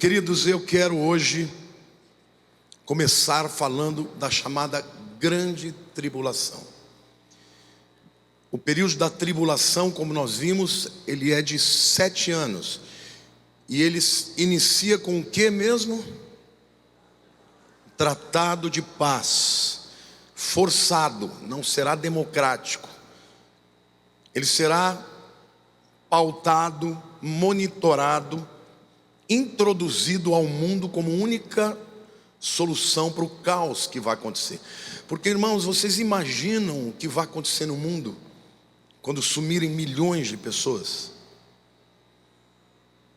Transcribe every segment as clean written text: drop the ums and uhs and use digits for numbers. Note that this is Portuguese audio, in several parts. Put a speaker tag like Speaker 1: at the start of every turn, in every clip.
Speaker 1: Queridos, eu quero hoje começar falando da chamada grande tribulação. O período da tribulação, como nós vimos, ele é de 7 anos. E ele inicia com o que mesmo? Tratado de paz, forçado, não será democrático. Ele será pautado, monitorado, introduzido ao mundo como única solução para o caos que vai acontecer. Porque, irmãos, vocês imaginam o que vai acontecer no mundo quando sumirem milhões de pessoas?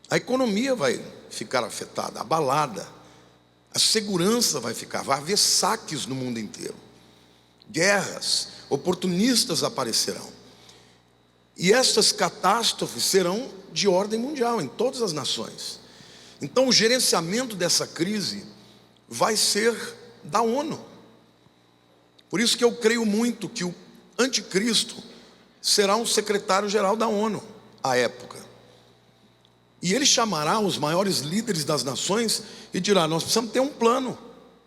Speaker 1: A economia vai ficar afetada, abalada. A segurança vai haver saques no mundo inteiro. Guerras, oportunistas aparecerão. E estas catástrofes serão de ordem mundial, em todas as nações. Então o gerenciamento dessa crise vai ser da ONU. Por isso que eu creio muito que o anticristo será um secretário-geral da ONU à época. E ele chamará os maiores líderes das nações e dirá: nós precisamos ter um plano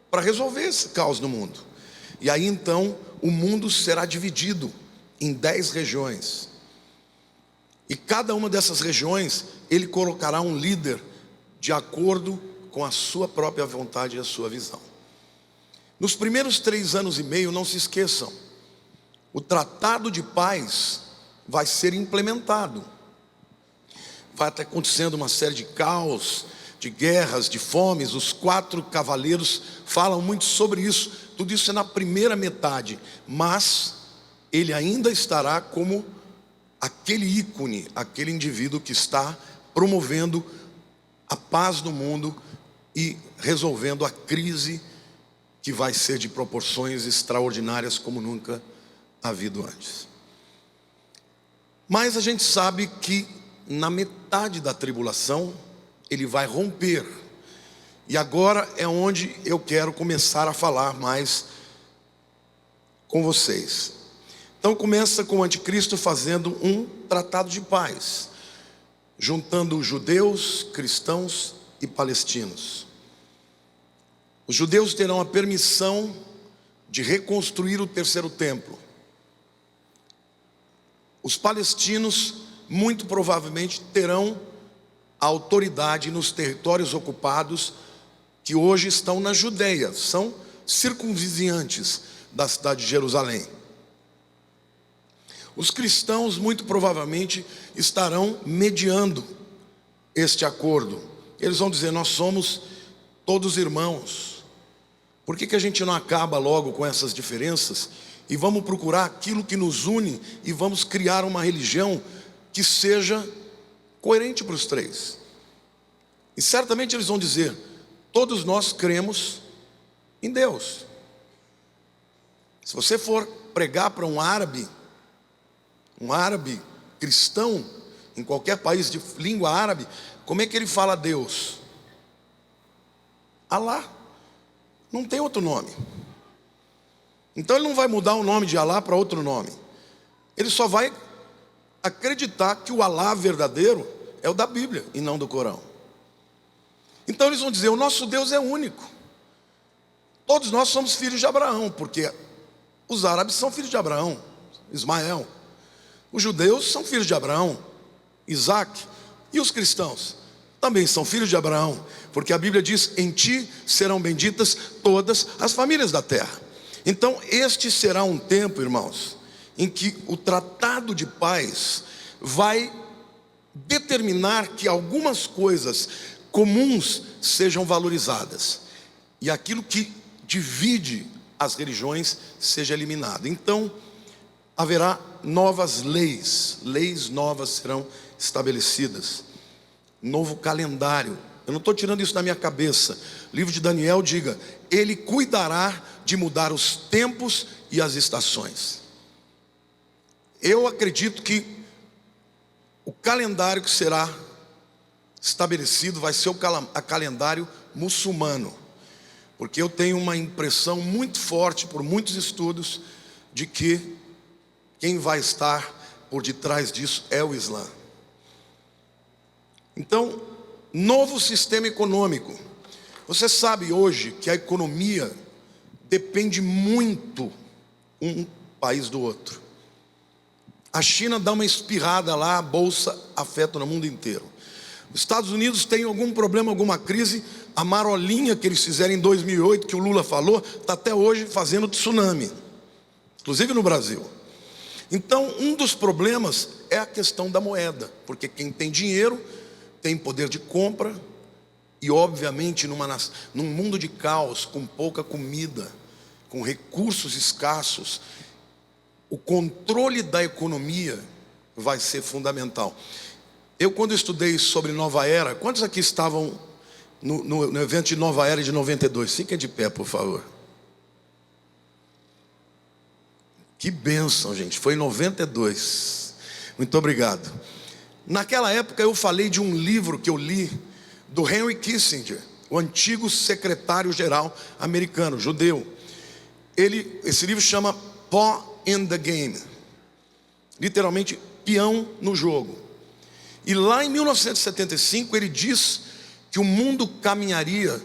Speaker 1: para resolver esse caos no mundo. E aí então o mundo será dividido em 10 regiões. E cada uma dessas regiões ele colocará um líder de acordo com a sua própria vontade e a sua visão. Nos primeiros 3 anos e meio, não se esqueçam, o tratado de paz vai ser implementado. Vai estar acontecendo uma série de caos, de guerras, de fomes. Os 4 cavaleiros falam muito sobre isso. Tudo isso é na primeira metade. Mas ele ainda estará como aquele ícone, aquele indivíduo que está promovendo a paz no mundo e resolvendo a crise que vai ser de proporções extraordinárias como nunca havido antes. Mas a gente sabe que na metade da tribulação ele vai romper. E agora é onde eu quero começar a falar mais com vocês. Então começa com o anticristo fazendo um tratado de paz, juntando judeus, cristãos e palestinos. Os judeus terão a permissão de reconstruir o terceiro templo. Os palestinos muito provavelmente terão a autoridade nos territórios ocupados que hoje estão na Judeia, são circunvizinhantes da cidade de Jerusalém. Os cristãos muito provavelmente estarão mediando este acordo. Eles vão dizer: nós somos todos irmãos. Por que a gente não acaba logo com essas diferenças e vamos procurar aquilo que nos une e vamos criar uma religião que seja coerente para os 3? E certamente eles vão dizer: todos nós cremos em Deus. Se você for pregar para um árabe cristão, em qualquer país de língua árabe, como é que ele fala Deus? Alá. Não tem outro nome. Então ele não vai mudar o nome de Alá para outro nome. Ele só vai acreditar que o Alá verdadeiro é o da Bíblia e não do Corão. Então eles vão dizer: o nosso Deus é único. Todos nós somos filhos de Abraão, porque os árabes são filhos de Abraão, Ismael. Os judeus são filhos de Abraão, Isaac. E os cristãos também são filhos de Abraão, porque a Bíblia diz: em ti serão benditas todas as famílias da terra. Então este será um tempo, irmãos, em que o tratado de paz vai determinar que algumas coisas comuns sejam valorizadas e aquilo que divide as religiões seja eliminado. Então haverá novas leis novas serão estabelecidas, novo calendário. Eu não estou tirando isso da minha cabeça. O livro de Daniel diga: ele cuidará de mudar os tempos e as estações. Eu acredito que o calendário que será estabelecido vai ser o calendário muçulmano, porque eu tenho uma impressão muito forte, por muitos estudos, de que quem vai estar por detrás disso é o Islã. Então Novo sistema econômico. Você sabe hoje que a economia depende muito um país do outro. A China dá uma espirrada lá, a bolsa afeta no mundo inteiro. Os Estados Unidos têm algum problema, alguma crise, a marolinha que eles fizeram em 2008, que o Lula falou, está até hoje fazendo tsunami, inclusive no Brasil. Então, um dos problemas é a questão da moeda, porque quem tem dinheiro tem poder de compra, e obviamente num mundo de caos, com pouca comida, com recursos escassos, o controle da economia vai ser fundamental. Eu, quando estudei sobre Nova Era, quantos aqui estavam no evento de Nova Era de 92? Fiquem de pé, por favor. Que bênção, gente, foi em 92. Muito obrigado. Naquela época eu falei de um livro que eu li, do Henry Kissinger, o antigo secretário-geral americano, judeu. Esse livro chama Paw in the Game, literalmente peão no jogo. E lá em 1975 ele diz que o mundo caminharia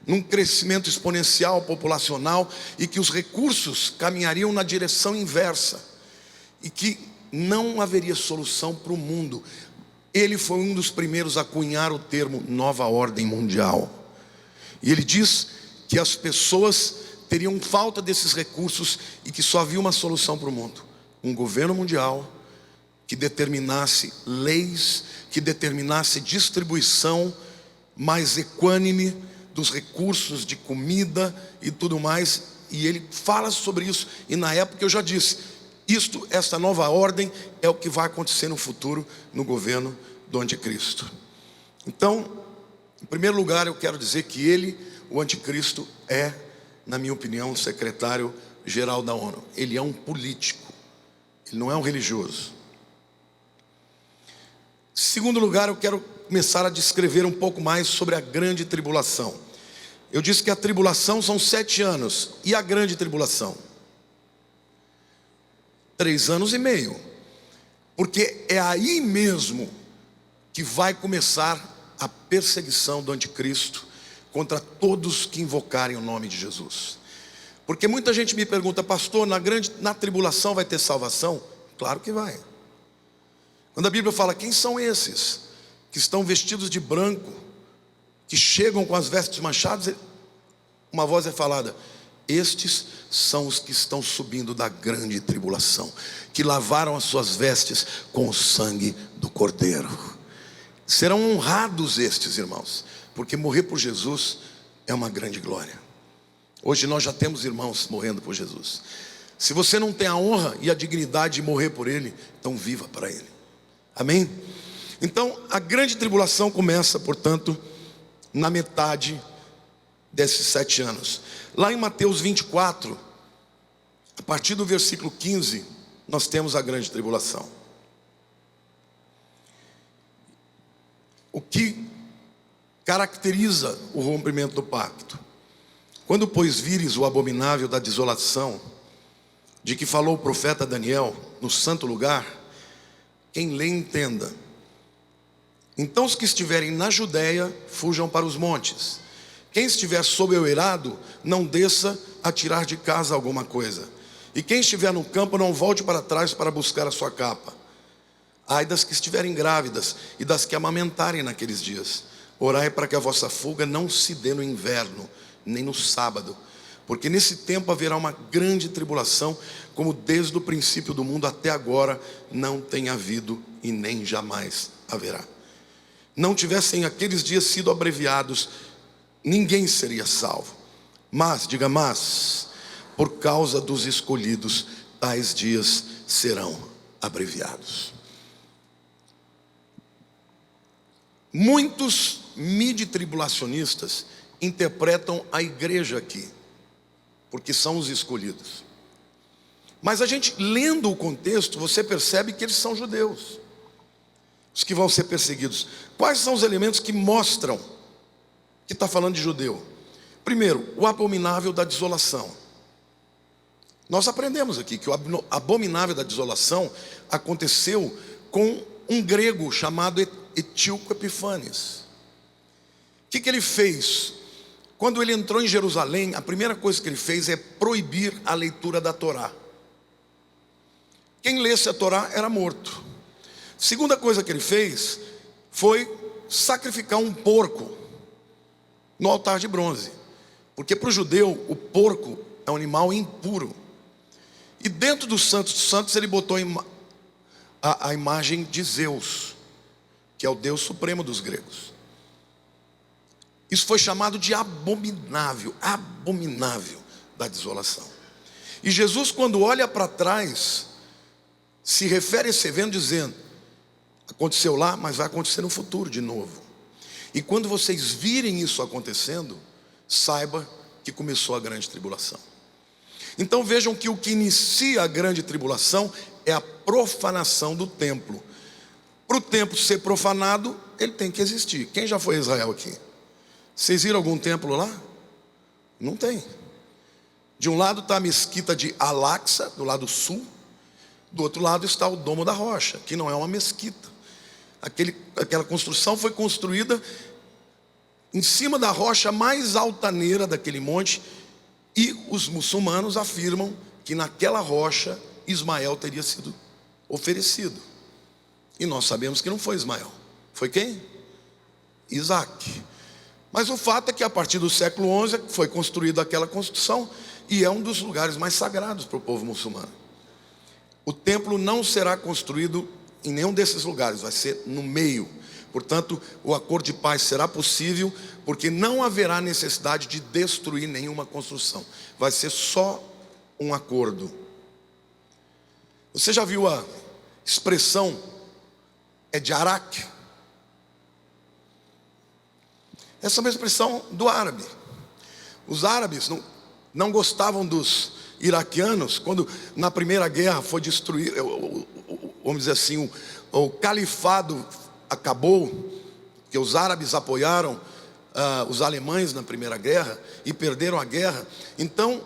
Speaker 1: num crescimento exponencial populacional e que os recursos caminhariam na direção inversa e que não haveria solução para o mundo. Ele foi um dos primeiros a cunhar o termo nova ordem mundial. E ele diz que as pessoas teriam falta desses recursos e que só havia uma solução para o mundo: um governo mundial que determinasse leis, que determinasse distribuição mais equânime dos recursos de comida e tudo mais. E ele fala sobre isso, e na época eu já disse, esta nova ordem é o que vai acontecer no futuro no governo do anticristo. Então, em primeiro lugar, eu quero dizer que ele, o anticristo, é, na minha opinião, o secretário-geral da ONU. Ele é um político, ele não é um religioso. Em segundo lugar, eu quero começar a descrever um pouco mais sobre a grande tribulação. Eu disse que a tribulação são 7 anos. E a grande tribulação? 3 anos e meio. Porque é aí mesmo que vai começar a perseguição do anticristo contra todos que invocarem o nome de Jesus. Porque muita gente me pergunta: pastor, na tribulação vai ter salvação? Claro que vai. Quando a Bíblia fala, quem são esses que estão vestidos de branco, que chegam com as vestes manchadas, uma voz é falada: estes são os que estão subindo da grande tribulação, que lavaram as suas vestes com o sangue do Cordeiro. Serão honrados estes, irmãos, porque morrer por Jesus é uma grande glória. Hoje nós já temos irmãos morrendo por Jesus. Se você não tem a honra e a dignidade de morrer por Ele, então viva para Ele. Amém? Então, a grande tribulação começa, portanto, na metade desses 7 anos. Lá em Mateus 24, a partir do versículo 15, nós temos a grande tribulação. O que caracteriza o rompimento do pacto? Quando, pois, vires o abominável da desolação, de que falou o profeta Daniel, no santo lugar, quem lê entenda. Então os que estiverem na Judéia, fujam para os montes. Quem estiver sob o eirado, não desça a tirar de casa alguma coisa. E quem estiver no campo, não volte para trás para buscar a sua capa. Ai das que estiverem grávidas e das que amamentarem naqueles dias. Orai para que a vossa fuga não se dê no inverno, nem no sábado. Porque nesse tempo haverá uma grande tribulação, como desde o princípio do mundo até agora não tem havido e nem jamais haverá. Não tivessem aqueles dias sido abreviados, ninguém seria salvo. Mas, diga mas, por causa dos escolhidos, tais dias serão abreviados. Muitos midi-tribulacionistas interpretam a igreja aqui, porque são os escolhidos. Mas a gente, lendo o contexto, você percebe que eles são judeus, os que vão ser perseguidos. Quais são os elementos que mostram que está falando de judeu? Primeiro, o abominável da desolação. Nós aprendemos aqui que o abominável da desolação aconteceu com um grego chamado Etíoco Epifanes. que ele fez? Quando ele entrou em Jerusalém, a primeira coisa que ele fez é proibir a leitura da Torá. Quem lesse a Torá era morto. Segunda coisa que ele fez foi sacrificar um porco no altar de bronze, porque para o judeu o porco é um animal impuro. E dentro dos santos dos santos ele botou a imagem de Zeus, que é o Deus supremo dos gregos. Isso foi chamado de abominável da desolação. E Jesus, quando olha para trás, se refere a esse evento dizendo: aconteceu lá, mas vai acontecer no futuro de novo. E quando vocês virem isso acontecendo, saiba que começou a grande tribulação. Então vejam que o que inicia a grande tribulação é a profanação do templo. Para o templo ser profanado, ele tem que existir. Quem já foi a Israel aqui? Vocês viram algum templo lá? Não tem. De um lado está a mesquita de Al-Aqsa, do lado sul. Do outro lado está o Domo da Rocha, que não é uma mesquita. Aquela construção foi construída em cima da rocha mais altaneira daquele monte. E os muçulmanos afirmam que naquela rocha Ismael teria sido oferecido. E nós sabemos que não foi Ismael. Foi quem? Isaac. Mas o fato é que a partir do século XI foi construída aquela construção, e é um dos lugares mais sagrados para o povo muçulmano. O templo não será construído em nenhum desses lugares, vai ser no meio. Portanto, o acordo de paz será possível, porque não haverá necessidade de destruir nenhuma construção. Vai ser só um acordo. Você já viu a expressão de Arak? Essa é uma expressão do árabe. Os árabes não gostavam dos iraquianos. Quando na primeira guerra foi destruir, vamos dizer assim, o califado acabou, que os árabes apoiaram os alemães na primeira guerra e perderam a guerra. Então,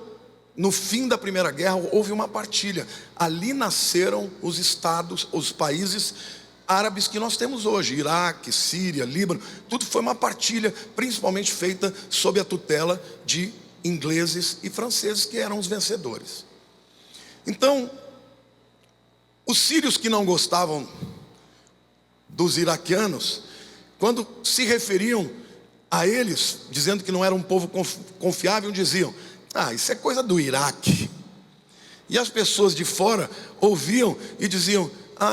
Speaker 1: no fim da primeira guerra, houve uma partilha. Ali nasceram os estados, os países árabes que nós temos hoje: Iraque, Síria, Líbano. Tudo foi uma partilha, principalmente feita sob a tutela de ingleses e franceses, que eram os vencedores. Então, os sírios que não gostavam dos iraquianos, quando se referiam a eles, dizendo que não era um povo confiável, diziam: isso é coisa do Iraque. E as pessoas de fora ouviam e diziam: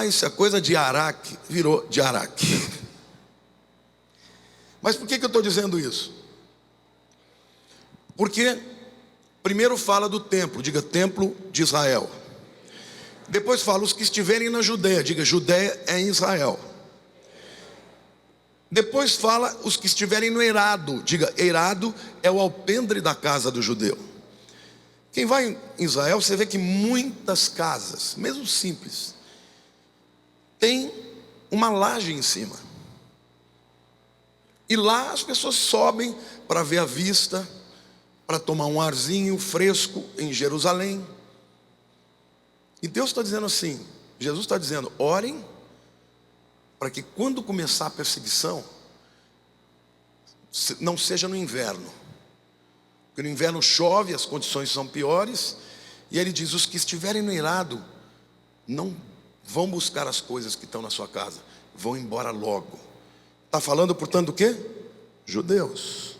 Speaker 1: isso é coisa de Araque. Virou de Araque. Mas por que eu estou dizendo isso? Porque primeiro fala do templo, diga templo de Israel. Depois fala os que estiverem na Judeia, diga Judeia é em Israel. Depois fala os que estiverem no eirado, diga eirado é o alpendre da casa do judeu. Quem vai em Israel, você vê que muitas casas, mesmo simples, tem uma laje em cima. E lá as pessoas sobem para ver a vista, para tomar um arzinho fresco em Jerusalém. E Deus está dizendo assim, Jesus está dizendo: orem para que quando começar a perseguição, não seja no inverno. Porque no inverno chove, as condições são piores. E ele diz: os que estiverem no eirado não vão buscar as coisas que estão na sua casa, vão embora logo. Está falando, portanto, do quê? Judeus.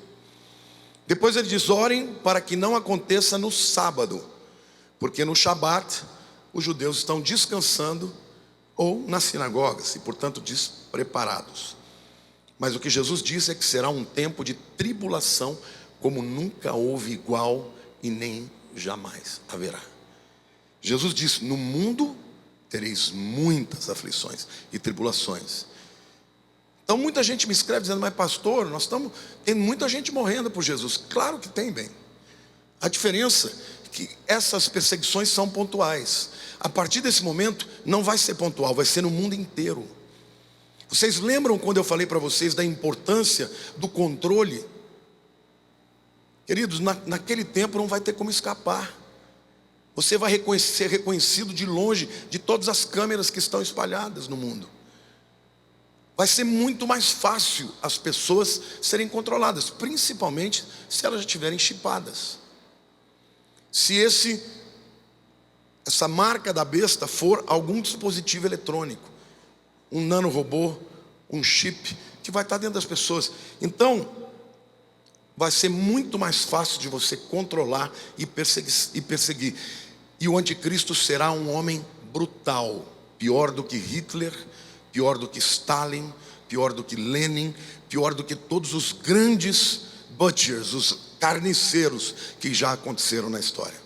Speaker 1: Depois ele diz: orem para que não aconteça no sábado, porque no Shabat os judeus estão descansando ou nas sinagogas e, portanto, despreparados. Mas o que Jesus diz é que será um tempo de tribulação como nunca houve igual e nem jamais haverá. Jesus disse: no mundo tereis muitas aflições e tribulações. Então muita gente me escreve dizendo: mas pastor, tem muita gente morrendo por Jesus. Claro que tem, bem. A diferença é que essas perseguições são pontuais. A partir desse momento não vai ser pontual, vai ser no mundo inteiro. Vocês lembram quando eu falei para vocês da importância do controle? Queridos, naquele tempo não vai ter como escapar. Você vai ser reconhecido de longe de todas as câmeras que estão espalhadas no mundo. vai ser muito mais fácil as pessoas serem controladas, principalmente se elas já estiverem chipadas. Se essa marca da besta for algum dispositivo eletrônico, um nanorobô, um chip, que vai estar dentro das pessoas. Então, vai ser muito mais fácil de você controlar e perseguir. E o anticristo será um homem brutal, pior do que Hitler, pior do que Stalin, pior do que Lenin, pior do que todos os grandes butchers, os carniceiros que já aconteceram na história.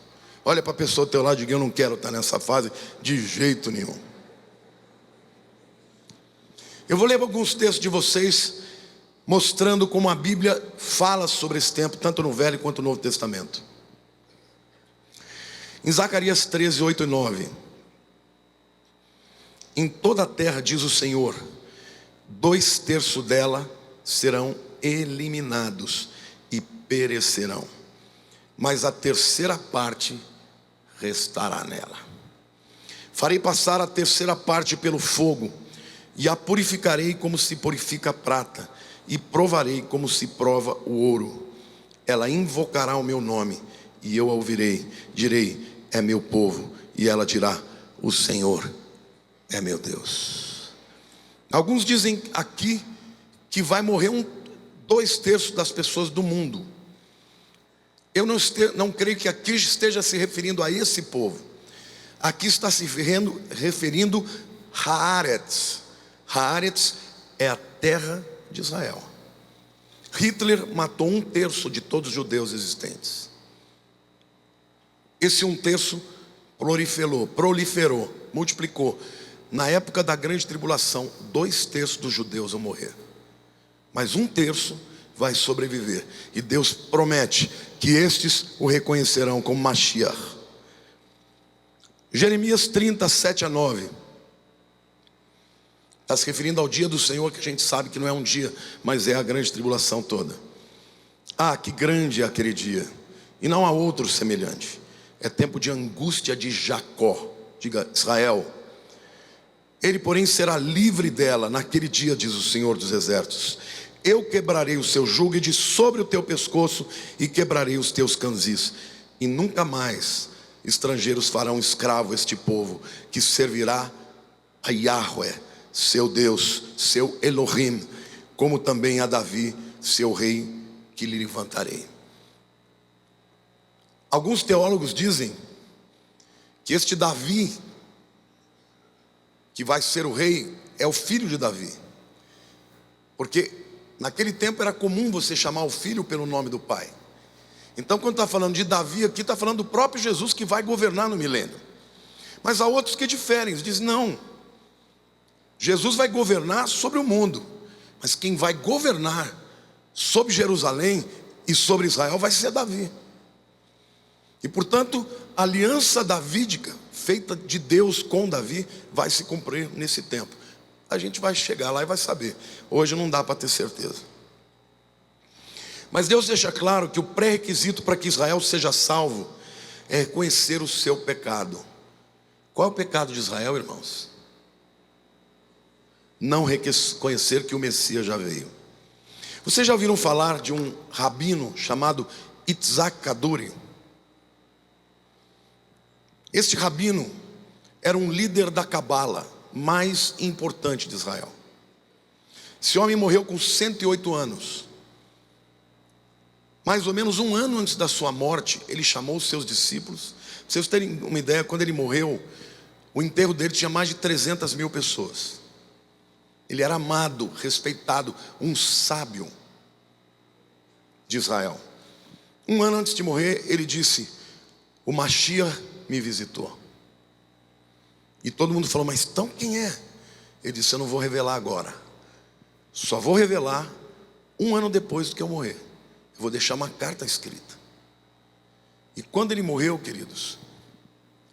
Speaker 1: Olha para a pessoa do teu lado e diga: eu não quero estar nessa fase de jeito nenhum. Eu vou ler alguns textos de vocês, mostrando como a Bíblia fala sobre esse tempo, tanto no Velho quanto no Novo Testamento. Em Zacarias 13, 8 e 9. Em toda a terra, diz o Senhor, 2/3 dela serão eliminados e perecerão, mas a 3ª parte restará nela. Farei passar a 3ª parte pelo fogo, e a purificarei como se purifica a prata, e provarei como se prova o ouro. Ela invocará o meu nome, e eu a ouvirei. Direi: é meu povo. E ela dirá: o Senhor é meu Deus. Alguns dizem aqui que vai morrer 2/3 das pessoas do mundo. Eu não creio que aqui esteja se referindo a esse povo. Aqui está se referindo Haaretz. Haaretz é a terra de Israel. Hitler matou 1/3 de todos os judeus existentes. Esse 1/3 proliferou, multiplicou. Na época da grande tribulação, 2/3 dos judeus vão morrer, mas 1/3 vai sobreviver. E Deus promete que estes o reconhecerão como Mashiach. Jeremias 30, 7 a 9. Está se referindo ao dia do Senhor, que a gente sabe que não é um dia, mas é a grande tribulação toda. Ah, que grande é aquele dia, e não há outro semelhante. É tempo de angústia de Jacó, diga Israel. Ele, porém, será livre dela naquele dia, diz o Senhor dos Exércitos. Eu quebrarei o seu jugo de sobre o teu pescoço, e quebrarei os teus canzis, e nunca mais estrangeiros farão escravo este povo, que servirá a Yahweh, seu Deus, seu Elohim, como também a Davi, seu rei, que lhe levantarei. Alguns teólogos dizem que este Davi, que vai ser o rei, é o filho de Davi, porque naquele tempo era comum você chamar o filho pelo nome do pai. Então, quando está falando de Davi aqui, está falando do próprio Jesus, que vai governar no milênio. Mas há outros que diferem, dizem: não, Jesus vai governar sobre o mundo, mas quem vai governar sobre Jerusalém e sobre Israel vai ser Davi. E portanto, a aliança davídica, feita de Deus com Davi, vai se cumprir nesse tempo. A gente vai chegar lá e vai saber. Hoje não dá para ter certeza. Mas Deus deixa claro que o pré-requisito para que Israel seja salvo é reconhecer o seu pecado. Qual é o pecado de Israel, irmãos? Não reconhecer que o Messias já veio. Vocês já ouviram falar de um rabino chamado Itzhak Kaduri? Este rabino era um líder da Cabala mais importante de Israel. Esse homem morreu com 108 anos. Mais ou menos um ano antes da sua morte, ele chamou os seus discípulos. Para vocês terem uma ideia, quando ele morreu, o enterro dele tinha mais de 300 mil pessoas. Ele era amado, respeitado, um sábio de Israel. Um ano antes de morrer, ele disse: o Mashiach me visitou. E todo mundo falou: mas então quem é? Ele disse: eu não vou revelar agora, só vou revelar um ano depois do que eu morrer. Eu vou deixar uma carta escrita. E quando ele morreu, queridos,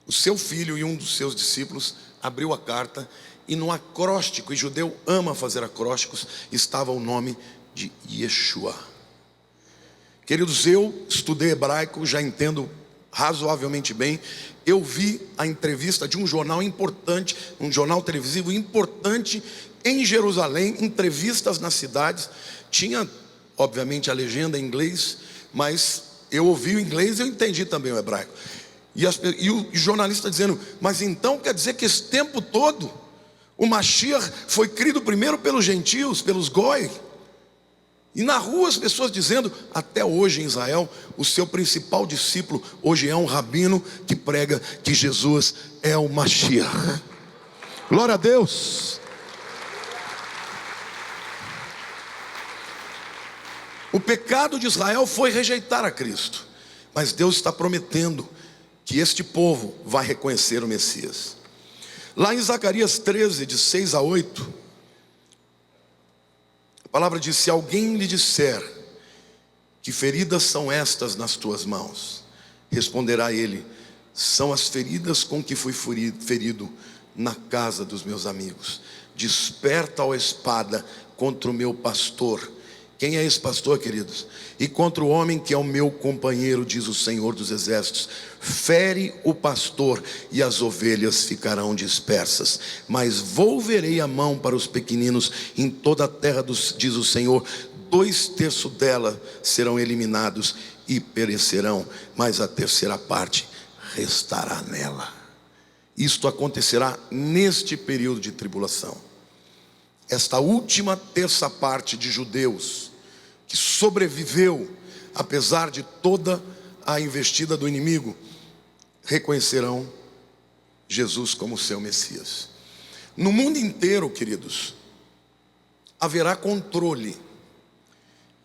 Speaker 1: o seu filho e um dos seus discípulos abriu a carta, e no acróstico, e judeu ama fazer acrósticos, estava o nome de Yeshua. Queridos, eu estudei hebraico, já entendo razoavelmente bem. Eu vi a entrevista de um jornal importante, um jornal televisivo importante, em Jerusalém, entrevistas nas cidades. Tinha, obviamente, a legenda em inglês, mas eu ouvi o inglês e eu entendi também o hebraico. E o jornalista dizendo: mas então quer dizer que esse tempo todo o Mashiach foi crido primeiro pelos gentios, pelos goi? E na rua as pessoas dizendo: até hoje em Israel, o seu principal discípulo hoje é um rabino que prega que Jesus é o Mashiach. Glória a Deus. O pecado de Israel foi rejeitar a Cristo, mas Deus está prometendo que este povo vai reconhecer o Messias. Lá em Zacarias 13, de 6 a 8, a palavra diz: se alguém lhe disser que feridas são estas nas tuas mãos, responderá ele: são as feridas com que fui ferido na casa dos meus amigos. Desperta, ó espada, contra o meu pastor. Quem é esse pastor, queridos? E contra o homem que é o meu companheiro, diz o Senhor dos Exércitos. Fere o pastor e as ovelhas ficarão dispersas, mas volverei a mão para os pequeninos em toda a terra, diz o Senhor. 2/3 dela serão eliminados e perecerão, mas a terceira parte restará nela. Isto acontecerá neste período de tribulação. Esta última terça parte de judeus que sobreviveu, apesar de toda a investida do inimigo, reconhecerão Jesus como seu Messias. No mundo inteiro, queridos, haverá controle,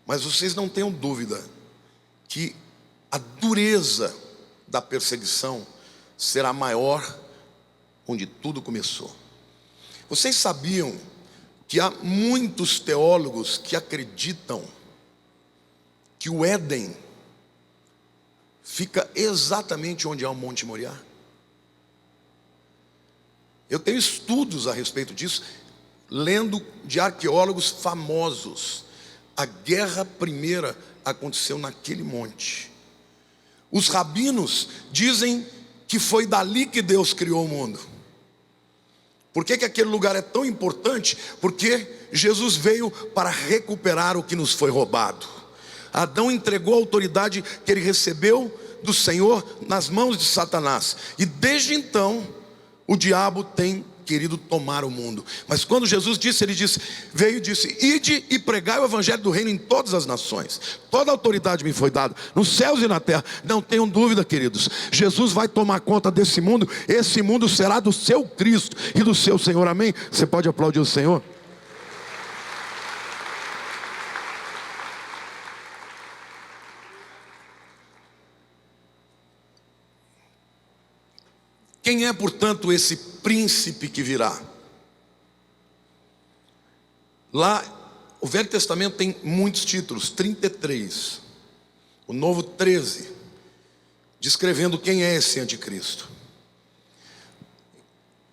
Speaker 1: mas vocês não tenham dúvida que a dureza da perseguição será maior onde tudo começou. Vocês sabiam que há muitos teólogos que acreditam que o Éden fica exatamente onde há o Monte Moriá? Eu tenho estudos a respeito disso, lendo de arqueólogos famosos. A guerra primeira aconteceu naquele monte. Os rabinos dizem que foi dali que Deus criou o mundo. Por que aquele lugar é tão importante? Porque Jesus veio para recuperar o que nos foi roubado. Adão entregou a autoridade que ele recebeu do Senhor nas mãos de Satanás, e desde então o diabo tem querido tomar o mundo. Mas quando Jesus disse, ele disse, veio e disse: ide e pregai o evangelho do reino em todas as nações. Toda a autoridade me foi dada, nos céus e na terra. Não tenham dúvida, queridos, Jesus vai tomar conta desse mundo. Esse mundo será do seu Cristo e do seu Senhor, amém? Você pode aplaudir o Senhor? Quem é, portanto, esse príncipe que virá? Lá, o Velho Testamento tem muitos títulos, 33. O Novo, 13, descrevendo quem é esse anticristo.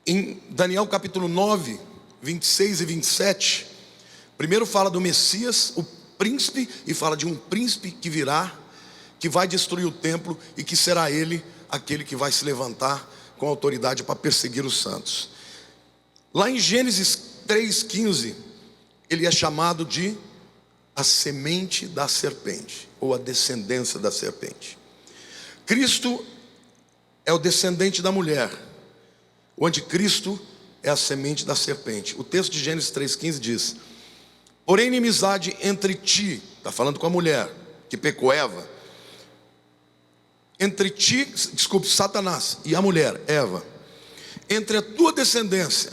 Speaker 1: Em Daniel capítulo 9, 26 e 27, primeiro fala do Messias, o príncipe, e fala de um príncipe que virá, que vai destruir o templo, e que será ele aquele que vai se levantar com autoridade para perseguir os santos. Lá em Gênesis 3,15, ele é chamado de a semente da serpente, ou a descendência da serpente. Cristo é o descendente da mulher, o anticristo é a semente da serpente. O texto de Gênesis 3,15 diz: porém inimizade entre ti, está falando com a mulher que pecou, Eva, entre ti, desculpe, Satanás e a mulher, Eva, entre a tua descendência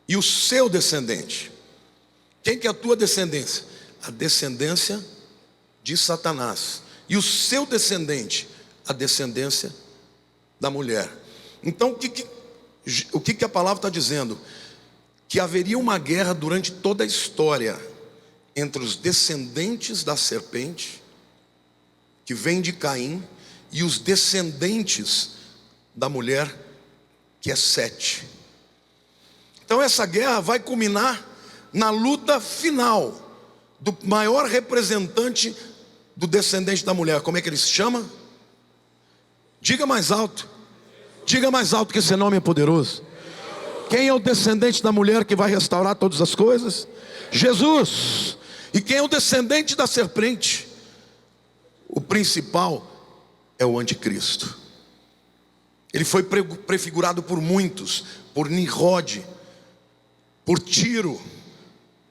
Speaker 1: e o seu descendente. Quem que é a tua descendência? A descendência de Satanás. E o seu descendente, a descendência da mulher. Então o que a palavra está dizendo? Que haveria uma guerra durante toda a história entre os descendentes da serpente, que vem de Caim, e os descendentes da mulher, que é Sete. Então essa guerra vai culminar na luta final do maior representante do descendente da mulher. Como é que ele se chama? Diga mais alto. Diga mais alto, que esse nome é poderoso. Quem é o descendente da mulher que vai restaurar todas as coisas? Jesus. E quem é o descendente da serpente? O principal é o anticristo. Ele foi prefigurado por muitos, por Nimrod, por Tiro,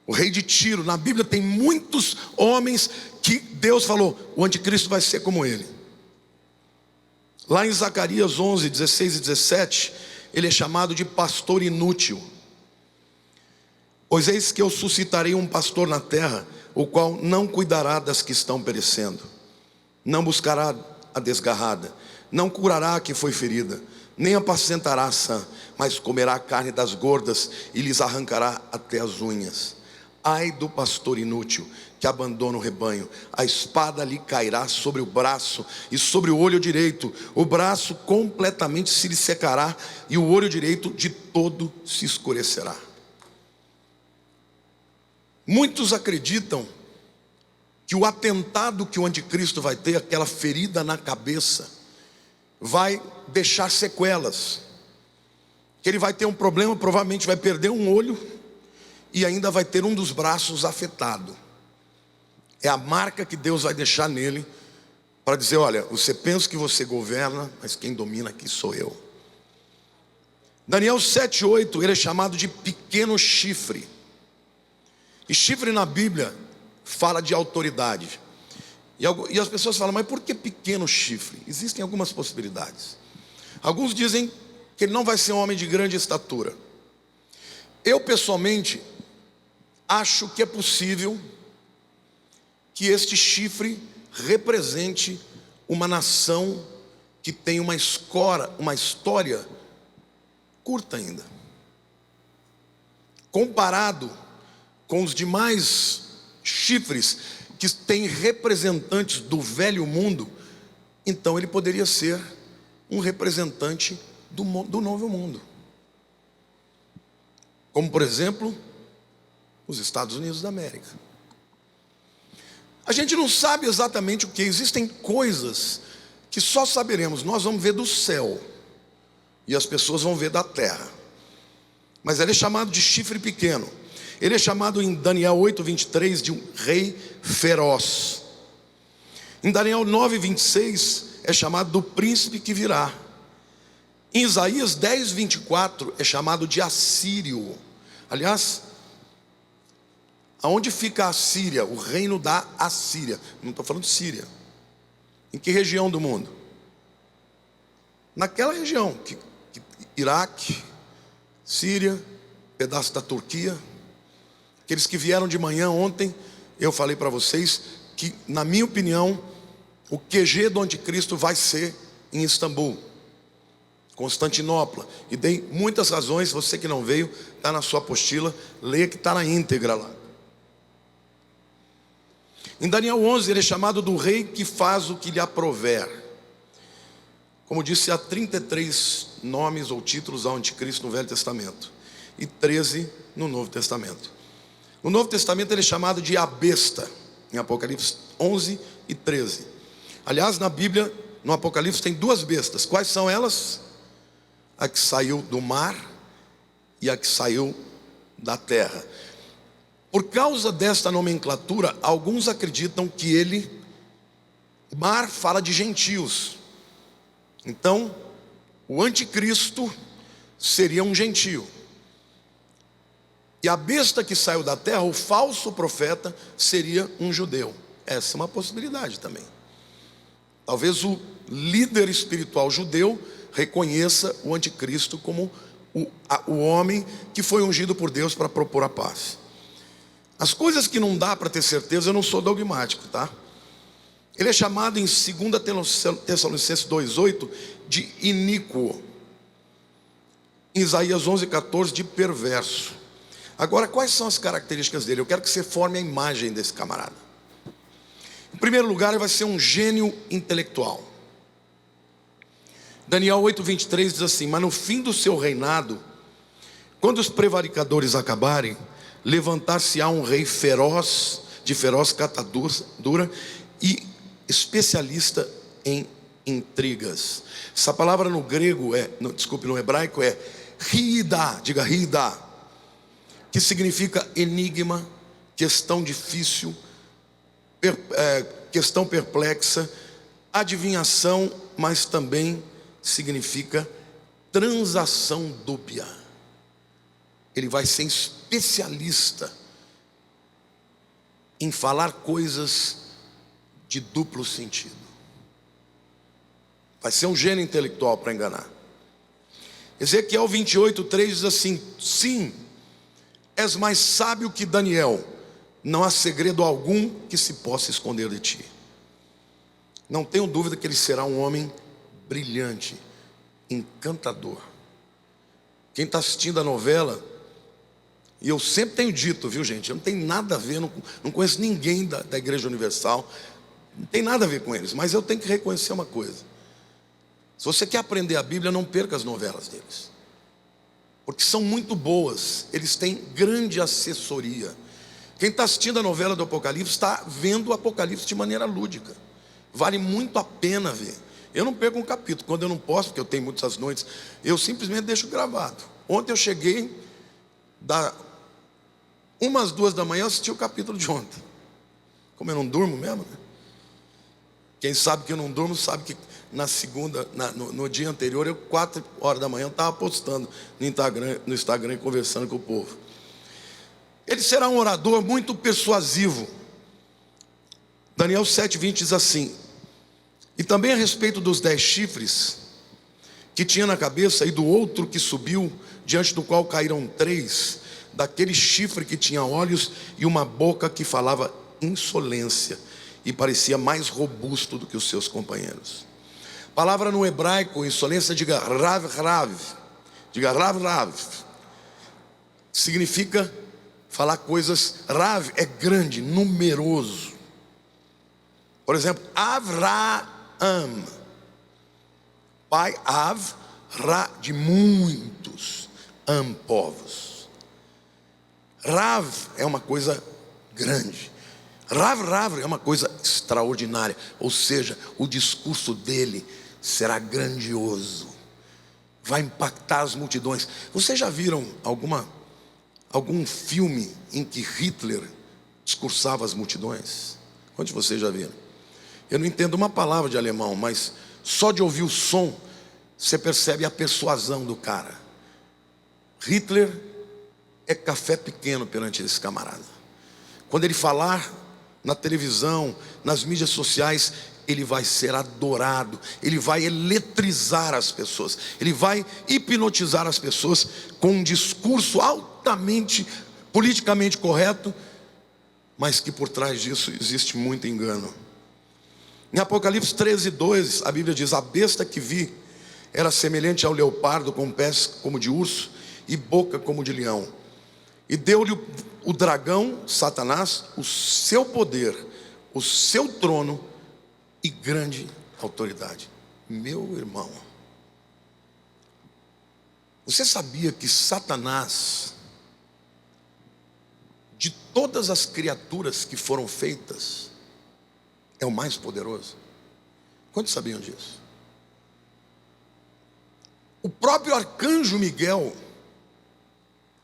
Speaker 1: o rei de Tiro. Na Bíblia tem muitos homens que Deus falou, o anticristo vai ser como ele. Lá em Zacarias 11, 16 e 17, ele é chamado de pastor inútil. Pois eis que eu suscitarei um pastor na terra, o qual não cuidará das que estão perecendo, não buscará a desgarrada, não curará a que foi ferida, nem apacentará a sã, mas comerá a carne das gordas e lhes arrancará até as unhas. Ai do pastor inútil que abandona o rebanho, a espada lhe cairá sobre o braço e sobre o olho direito, o braço completamente se lhe secará e o olho direito de todo se escurecerá. Muitos acreditam que o atentado que o anticristo vai ter, aquela ferida na cabeça, vai deixar sequelas, que ele vai ter um problema, provavelmente vai perder um olho e ainda vai ter um dos braços afetado. É a marca que Deus vai deixar nele, para dizer, olha, você pensa que você governa, mas quem domina aqui sou eu. Daniel 7:8, ele é chamado de pequeno chifre. E chifre na Bíblia fala de autoridade. E as pessoas falam, mas por que pequeno chifre? Existem algumas possibilidades. Alguns dizem que ele não vai ser um homem de grande estatura. Eu pessoalmente acho que é possível que este chifre represente uma nação que tem uma história curta ainda. Comparado com os demais chifres que têm representantes do velho mundo, então ele poderia ser um representante do novo mundo. Como por exemplo, os Estados Unidos da América. A gente não sabe exatamente o que, existem coisas que só saberemos, nós vamos ver do céu, e as pessoas vão ver da terra. Mas ele é chamado de chifre pequeno. Ele é chamado em Daniel 8:23 de um rei feroz. Em Daniel 9:26 é chamado do príncipe que virá. Em Isaías 10:24 é chamado de assírio. Aliás, aonde fica a Síria? O reino da Assíria. Não estou falando de Síria. Em que região do mundo? Naquela região, Iraque, Síria, pedaço da Turquia. Aqueles que vieram de manhã ontem, eu falei para vocês que, na minha opinião, o QG do anticristo vai ser em Istambul, Constantinopla. E dei muitas razões, você que não veio, está na sua apostila, leia que está na íntegra lá. Em Daniel 11, ele é chamado do rei que faz o que lhe aprouver. Como disse, há 33 nomes ou títulos ao anticristo no Velho Testamento e 13 no Novo Testamento. No Novo Testamento ele é chamado de a besta, em Apocalipse 11 e 13. Aliás, na Bíblia, no Apocalipse tem duas bestas. Quais são elas? A que saiu do mar e a que saiu da terra. Por causa desta nomenclatura, alguns acreditam que mar fala de gentios. Então, o anticristo seria um gentio. E a besta que saiu da terra, o falso profeta, seria um judeu. Essa é uma possibilidade também. Talvez o líder espiritual judeu reconheça o anticristo como o homem que foi ungido por Deus para propor a paz. As coisas que não dá para ter certeza, eu não sou dogmático, tá? Ele é chamado em 2 Tessalonicenses 2:8 de iníquo. Em Isaías 11:14 de perverso. Agora, quais são as características dele? Eu quero que você forme a imagem desse camarada. Em primeiro lugar, ele vai ser um gênio intelectual. Daniel 8:23 diz assim: mas no fim do seu reinado, quando os prevaricadores acabarem, levantar-se-á um rei feroz, de feroz catadura e especialista em intrigas. Essa palavra no grego no hebraico é riidá, diga riidá, que significa enigma, questão difícil, questão perplexa, adivinhação, mas também significa transação dúbia. Ele vai ser especialista em falar coisas de duplo sentido. Vai ser um gênio intelectual para enganar. Ezequiel 28:3 diz assim: sim, és mais sábio que Daniel, não há segredo algum que se possa esconder de ti. Não tenho dúvida que ele será um homem brilhante, encantador. Quem está assistindo a novela, e eu sempre tenho dito, viu gente, eu não tenho nada a ver, não conheço ninguém da Igreja Universal, não tem nada a ver com eles, mas eu tenho que reconhecer uma coisa: se você quer aprender a Bíblia, não perca as novelas deles, porque são muito boas, eles têm grande assessoria. Quem está assistindo a novela do Apocalipse está vendo o Apocalipse de maneira lúdica, vale muito a pena ver. Eu não perco um capítulo, quando eu não posso, porque eu tenho muitas noites, eu simplesmente deixo gravado. Ontem eu cheguei, umas 2 da manhã eu assisti o capítulo de ontem. Como eu não durmo mesmo, né? Quem sabe que eu não durmo, sabe que na segunda, no dia anterior, eu 4 horas da manhã estava postando no Instagram e conversando com o povo. Ele será um orador muito persuasivo. Daniel 7:20 diz assim: e também a respeito dos 10 chifres que tinha na cabeça, e do outro que subiu, diante do qual caíram 3, daquele chifre que tinha olhos e uma boca que falava insolência, e parecia mais robusto do que os seus companheiros. Palavra no hebraico, insolência, diga rav, rav. Diga rav, rav. Significa falar coisas. Rav é grande, numeroso. Por exemplo, Avraham, pai Av, Ra, de muitos, Am, povos. Rav é uma coisa grande. Rav, Rav é uma coisa extraordinária. Ou seja, o discurso dele será grandioso, vai impactar as multidões. Vocês já viram algum filme em que Hitler discursava às multidões? Quantos de vocês já viram? Eu não entendo uma palavra de alemão, mas só de ouvir o som você percebe a persuasão do cara. Hitler é café pequeno perante esse camarada. Quando ele falar na televisão, nas mídias sociais, ele vai ser adorado, ele vai eletrizar as pessoas, ele vai hipnotizar as pessoas com um discurso altamente politicamente correto, mas que por trás disso existe muito engano. Em Apocalipse 13:2, a Bíblia diz: a besta que vi era semelhante ao leopardo, com pés como de urso e boca como de leão. E deu-lhe o dragão, Satanás, o seu poder, o seu trono e grande autoridade. Meu irmão, você sabia que Satanás, de todas as criaturas que foram feitas, é o mais poderoso? Quantos sabiam disso? O próprio arcanjo Miguel,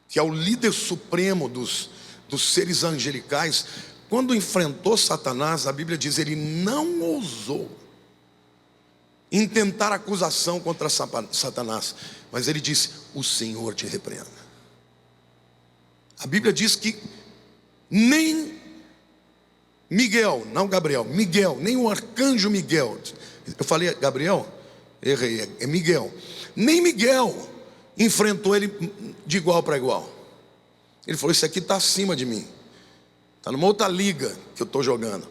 Speaker 1: que é o líder supremo dos seres angelicais, quando enfrentou Satanás, a Bíblia diz, ele não ousou intentar acusação contra Satanás, mas ele disse: o Senhor te repreenda. A Bíblia diz que nem Miguel, não Gabriel, Miguel, nem o arcanjo Miguel, eu falei Gabriel? Errei, é Miguel. Nem Miguel enfrentou ele de igual para igual. Ele falou: isso aqui está acima de mim, está numa outra liga que eu estou jogando,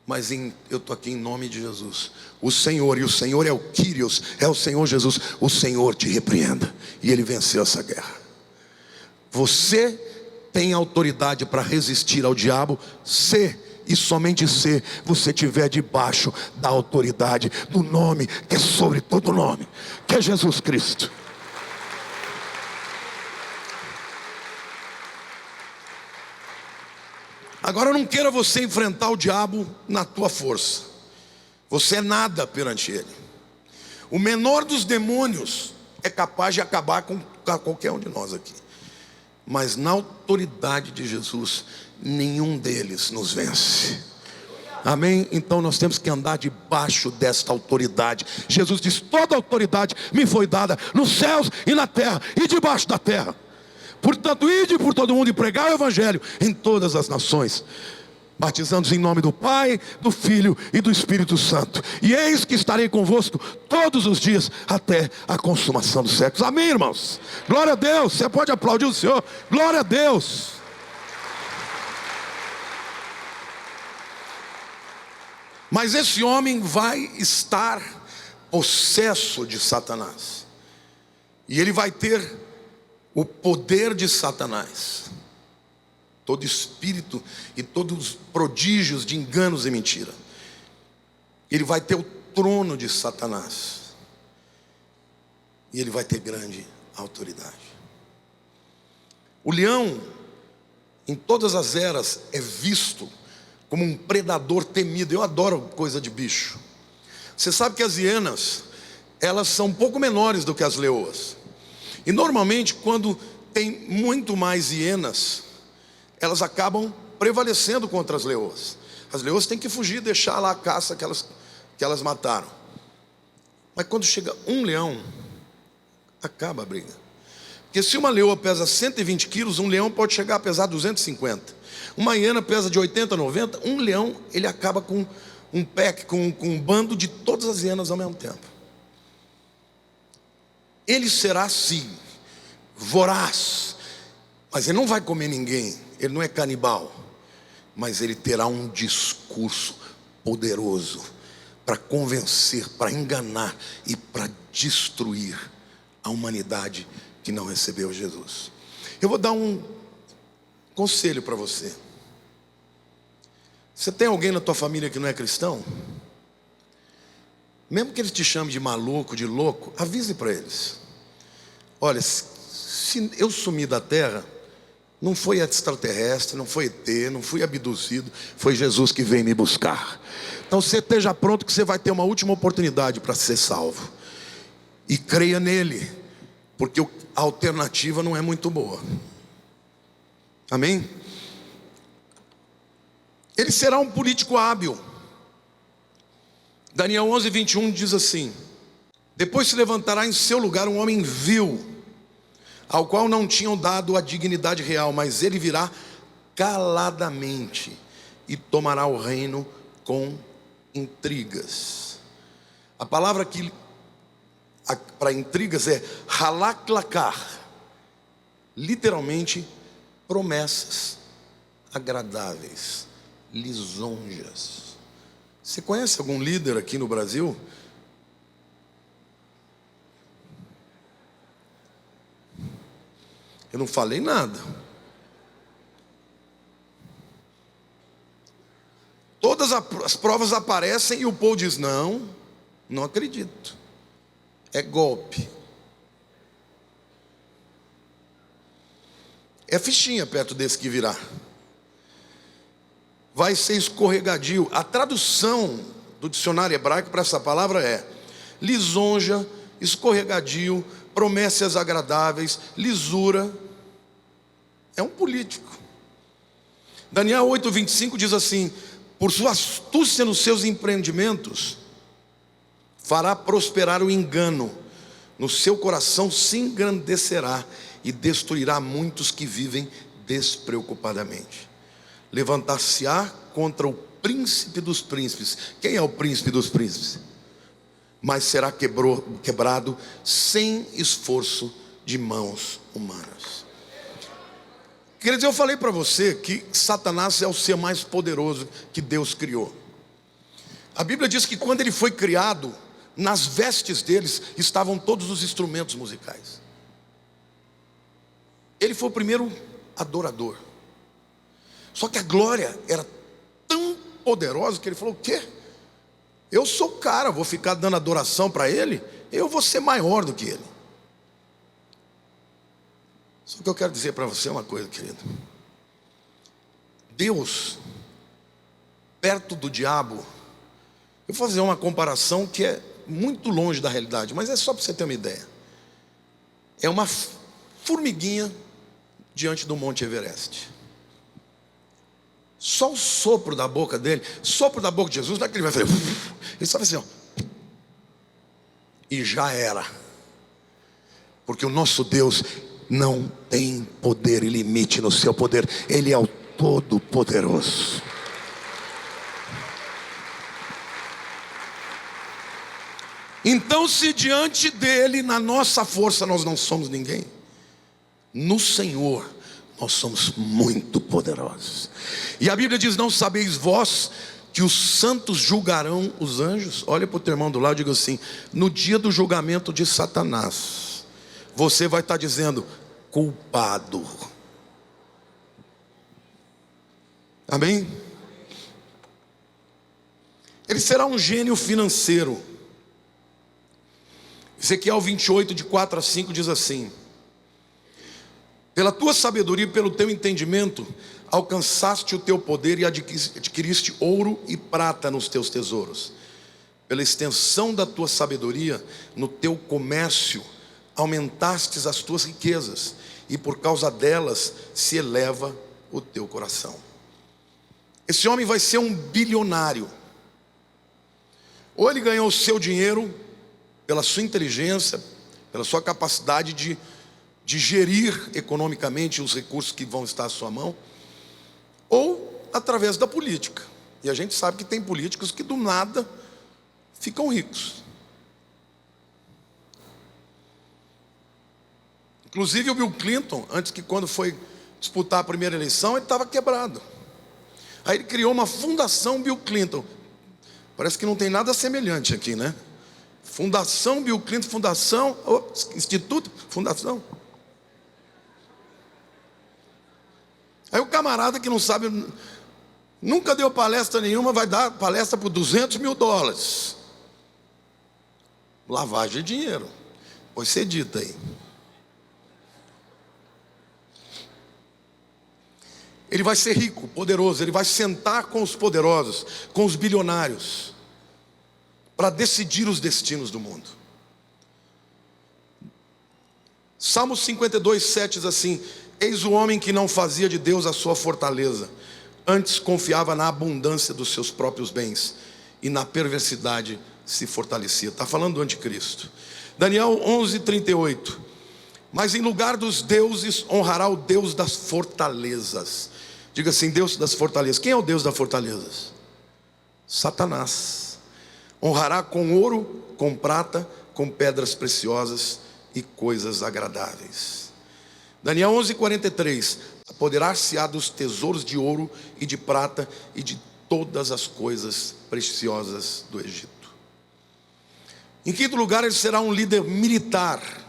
Speaker 1: mas eu estou aqui em nome de Jesus. O Senhor, e o Senhor é o Kyrios, é o Senhor Jesus. O Senhor te repreenda. E ele venceu essa guerra. Você tem autoridade para resistir ao diabo, se e somente se você estiver debaixo da autoridade do nome que é sobre todo nome, que é Jesus Cristo. Agora, não queira você enfrentar o diabo na tua força. Você é nada perante Ele. O menor dos demônios é capaz de acabar com qualquer um de nós aqui. Mas na autoridade de Jesus, nenhum deles nos vence. Amém? Então nós temos que andar debaixo desta autoridade. Jesus diz: toda autoridade me foi dada nos céus e na terra e debaixo da terra. Portanto, ide por todo mundo e pregai o evangelho em todas as nações, batizando-os em nome do Pai, do Filho e do Espírito Santo. E eis que estarei convosco todos os dias até a consumação dos séculos. Amém, irmãos? Glória a Deus. Você pode aplaudir o Senhor. Glória a Deus. Mas esse homem vai estar possesso de Satanás. E ele vai ter o poder de Satanás. Todo espírito e todos os prodígios de enganos e mentira. Ele vai ter o trono de Satanás. E ele vai ter grande autoridade. O leão, em todas as eras, é visto como um predador temido. Eu adoro coisa de bicho. Você sabe que as hienas, elas são um pouco menores do que as leoas. E normalmente, quando tem muito mais hienas, elas acabam prevalecendo contra as leoas. As leoas têm que fugir, deixar lá a caça que elas mataram. Mas quando chega um leão, acaba a briga. Porque se uma leoa pesa 120 quilos, um leão pode chegar a pesar 250. Uma hiena pesa de 80 a 90, um leão, ele acaba com um pack, com um bando de todas as hienas ao mesmo tempo. Ele será sim voraz, mas ele não vai comer ninguém. Ele não é canibal, mas ele terá um discurso poderoso para convencer, para enganar e para destruir a humanidade que não recebeu Jesus. Eu vou dar um conselho para você. Você tem alguém na tua família que não é cristão? Mesmo que eles te chamem de maluco, de louco, avise para eles: olha, se eu sumir da terra, não foi extraterrestre, não foi ET, não fui abduzido, foi Jesus que veio me buscar. Então você esteja pronto, que você vai ter uma última oportunidade para ser salvo. E creia nele, porque a alternativa não é muito boa. Amém? Ele será um político hábil. Daniel 11:21 diz assim: depois se levantará em seu lugar um homem vil, ao qual não tinham dado a dignidade real, mas ele virá caladamente e tomará o reino com intrigas. A palavra aqui para intrigas é halaklakar, literalmente promessas agradáveis, lisonjas. Você conhece algum líder aqui no Brasil? Eu não falei nada. Todas as provas aparecem e o povo diz: não, não acredito. É golpe. É fichinha perto desse que virá. Vai ser escorregadio. A tradução do dicionário hebraico para essa palavra é lisonja, escorregadio, promessas agradáveis, lisura. É um político. Daniel 8:25 diz assim: por sua astúcia nos seus empreendimentos, fará prosperar o engano, no seu coração se engrandecerá e destruirá muitos que vivem despreocupadamente. Levantar-se-á contra o príncipe dos príncipes. Quem é o príncipe dos príncipes? Mas será quebrado sem esforço de mãos humanas. Quer dizer, eu falei para você que Satanás é o ser mais poderoso que Deus criou. A Bíblia diz que quando ele foi criado, nas vestes deles estavam todos os instrumentos musicais. Ele foi o primeiro adorador. Só que a glória era tão poderosa que ele falou: o quê? Eu sou o cara, vou ficar dando adoração para ele? Eu vou ser maior do que ele. Só que eu quero dizer para você uma coisa, querido. Deus, perto do diabo, Eu vou fazer uma comparação que é muito longe da realidade, mas é só para você ter uma ideia. É uma formiguinha diante do Monte Everest. Só o sopro da boca dele, sopro da boca de Jesus, não é que ele vai fazer, ele só vai assim, ó, e já era. Porque o nosso Deus não tem poder e limite no seu poder. Ele é o Todo-Poderoso. Então, se diante dele, na nossa força, nós não somos ninguém, no Senhor nós somos muito poderosos. E a Bíblia diz: não sabeis vós que os santos julgarão os anjos? Olha para o teu irmão do lado e diga assim: no dia do julgamento de Satanás, você vai estar dizendo: culpado. Amém? Ele será um gênio financeiro. Ezequiel 28, de 4 a 5 diz assim: pela tua sabedoria e pelo teu entendimento alcançaste o teu poder e adquiriste ouro e prata nos teus tesouros. Pela extensão da tua sabedoria no teu comércio aumentastes as tuas riquezas, e por causa delas se eleva o teu coração. Esse homem vai ser um bilionário. Ou ele ganhou o seu dinheiro pela sua inteligência, pela sua capacidade de gerir economicamente os recursos que vão estar à sua mão, ou através da política. E a gente sabe que tem políticos que do nada ficam ricos. Inclusive o Bill Clinton, antes que quando foi disputar a primeira eleição, ele estava quebrado. Aí ele criou uma fundação Bill Clinton. Parece que não tem nada semelhante aqui, né? Fundação Bill Clinton, fundação, instituto, fundação. Aí o camarada que não sabe, nunca deu palestra nenhuma, vai dar palestra por $200 mil. Lavagem de dinheiro. Pois você dita aí. Ele vai ser rico, poderoso, ele vai sentar com os poderosos, com os bilionários, para decidir os destinos do mundo. Salmo 52, 7 diz assim: eis o homem que não fazia de Deus a sua fortaleza, antes confiava na abundância dos seus próprios bens, e na perversidade se fortalecia. Está falando do anticristo. Daniel 11, 38. Mas em lugar dos deuses, honrará o Deus das fortalezas. Diga assim: Deus das fortalezas. Quem é o Deus das fortalezas? Satanás. Honrará com ouro, com prata, com pedras preciosas e coisas agradáveis. Daniel 11:43. Apoderar-se-á dos tesouros de ouro e de prata e de todas as coisas preciosas do Egito. Em quinto lugar, ele será um líder militar.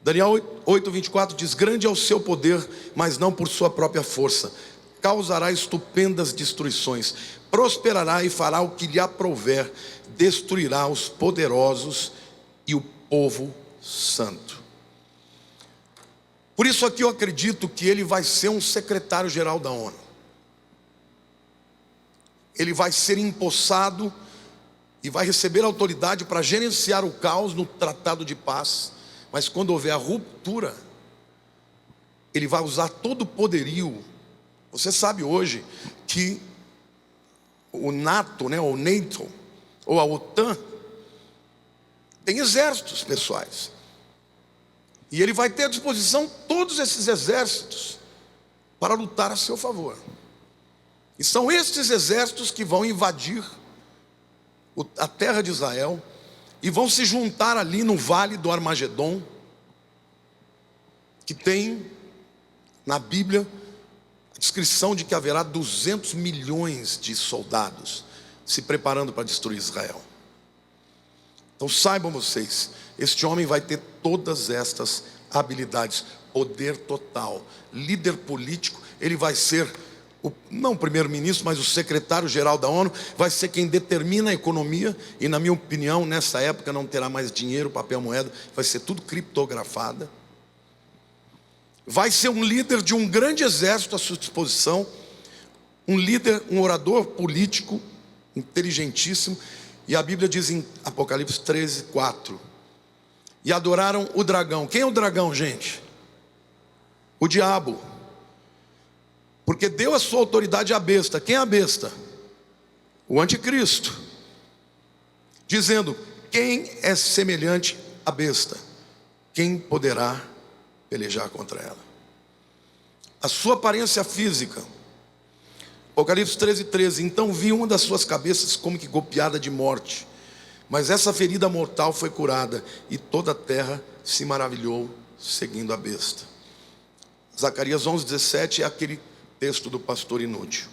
Speaker 1: Daniel 8:24 diz: grande é o seu poder, mas não por sua própria força. Causará estupendas destruições, prosperará e fará o que lhe aprouver, destruirá os poderosos e o povo santo. Por isso aqui eu acredito que ele vai ser um secretário-geral da ONU. Ele vai ser empossado e vai receber autoridade para gerenciar o caos no tratado de paz. Mas quando houver a ruptura, ele vai usar todo o poderio. Você sabe hoje que o NATO, né, ou NATO, ou a OTAN, tem exércitos pessoais. E ele vai ter à disposição todos esses exércitos para lutar a seu favor. E são estes exércitos que vão invadir a terra de Israel e vão se juntar ali no vale do Armagedon, que tem na Bíblia a descrição de que haverá 200 milhões de soldados se preparando para destruir Israel. Então saibam vocês, este homem vai ter todas estas habilidades: poder total, líder político. Ele vai ser não o primeiro-ministro, mas o secretário-geral da ONU. Vai ser quem determina a economia. E na minha opinião, nessa época não terá mais dinheiro, papel, moeda. Vai ser tudo criptografado. Vai ser um líder de um grande exército à sua disposição. Um líder, um orador político inteligentíssimo. E a Bíblia diz em Apocalipse 13:4: e adoraram o dragão. Quem é o dragão, gente? O diabo. Porque deu a sua autoridade à besta. Quem é a besta? O anticristo. Dizendo: quem é semelhante à besta? Quem poderá pelejar contra ela? A sua aparência física. Apocalipse 13:13: então vi uma das suas cabeças como que golpeada de morte, mas essa ferida mortal foi curada, e toda a terra se maravilhou seguindo a besta. Zacarias 11:17 é aquele texto do pastor inútil.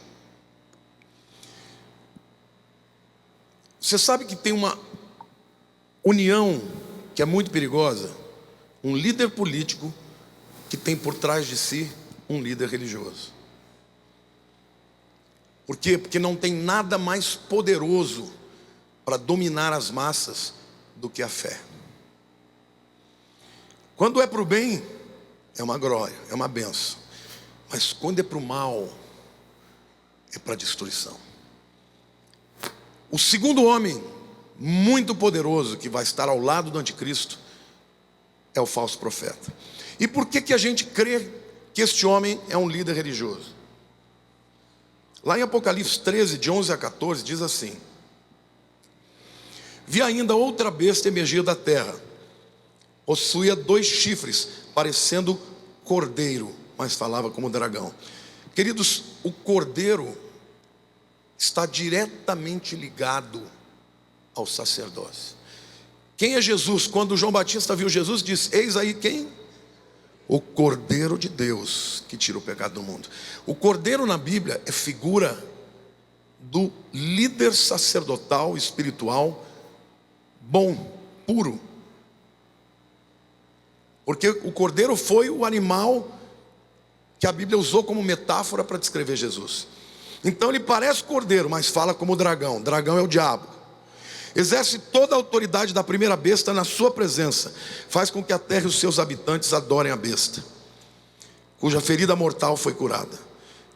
Speaker 1: Você sabe que tem uma união que é muito perigosa? Um líder político que tem por trás de si um líder religioso. Por quê? Porque não tem nada mais poderoso para dominar as massas do que a fé. Quando é para o bem, é uma glória, é uma benção. Mas quando é para o mal, é para a destruição. O segundo homem muito poderoso que vai estar ao lado do anticristo é o falso profeta. E por que a gente crê que este homem é um líder religioso? Lá em Apocalipse 13, de 11 a 14, diz assim: vi ainda outra besta emergir da terra. Possuía 2 chifres, parecendo cordeiro, mas falava como dragão. Queridos, o cordeiro está diretamente ligado ao sacerdócio. Quem é Jesus? Quando João Batista viu Jesus, disse: eis aí quem? O Cordeiro de Deus, que tira o pecado do mundo. O cordeiro na Bíblia é figura do líder sacerdotal espiritual bom, puro. Porque o cordeiro foi o animal que a Bíblia usou como metáfora para descrever Jesus. Então ele parece cordeiro, mas fala como dragão. Dragão é o diabo. Exerce toda a autoridade da primeira besta na sua presença. Faz com que a terra e os seus habitantes adorem a besta, cuja ferida mortal foi curada.